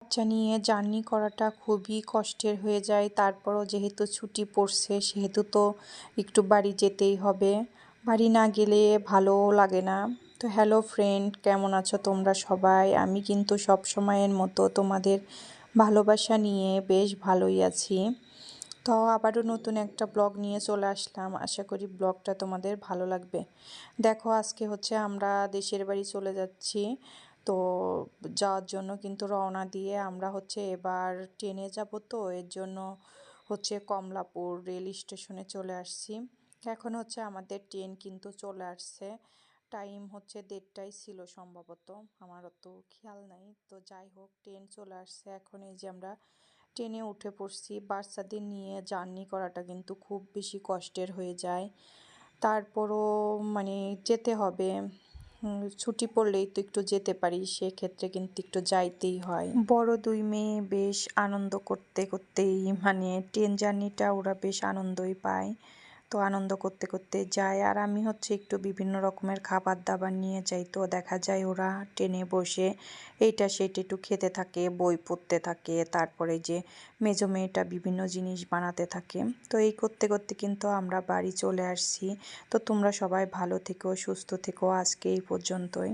বাচ্চা নিয়ে জার্নি করাটা খুবই কষ্টের হয়ে যায়। তারপরও যেহেতু ছুটি পড়ছে সেহেতু তো একটু বাড়ি যেতেই হবে। বাড়ি না গেলে ভালো লাগে না। তো হ্যালো ফ্রেন্ড, কেমন আছো তোমরা সবাই? আমি কিন্তু সব সময়ের মতো তোমাদের ভালোবাসা নিয়ে বেশ ভালোই আছি। তো আবারও নতুন একটা ব্লগ নিয়ে চলে আসলাম। আশা করি ব্লগটা তোমাদের ভালো লাগবে। দেখো, আজকে হচ্ছে আমরা দেশের বাড়ি চলে যাচ্ছি। তো যাওয়ার জন্য কিন্তু রওনা দিয়ে আমরা হচ্ছে এবার ট্রেনে যাব, তো এর জন্য হচ্ছে কমলাপুর রেল স্টেশনে চলে আসছি। এখন হচ্ছে আমাদের ট্রেন কিন্তু চলে আসছে। টাইম হচ্ছে 1:30টায় ছিল সম্ভবত, আমার অত খেয়াল নাই। তো যাই হোক, ট্রেন চলে আসছে। এখন এই যে আমরা ট্রেনে উঠে পড়ছি। বাচ্চাদের নিয়ে জার্নি করাটা কিন্তু খুব বেশি কষ্টের হয়ে যায়। তারপরও মানে যেতে হবে। ছুটি পড়লেই তো একটু যেতে পারি, সেক্ষেত্রে কিন্তু একটু যাইতেই হয়। বড় দুই মেয়ে বেশ আনন্দ করতে করতেই মানে ট্রেন জার্নিটা ওরা বেশ আনন্দই পায়। তো আনন্দ করতে করতে যায়, আর আমি হচ্ছে একটু বিভিন্ন রকমের খাবার দাবার নিয়ে যাই। তো দেখা যায় ওরা ট্রেনে বসে এইটা সেটা একটু খেতে থাকে, বই পড়তে থাকে, তারপরে যে মেজো মেয়েটা বিভিন্ন জিনিস বানাতে থাকে। তো এই করতে করতে কিন্তু আমরা বাড়ি চলে আসছি। তো তোমরা সবাই ভালো থেকো, সুস্থ থেকো। আজকে এই পর্যন্তই।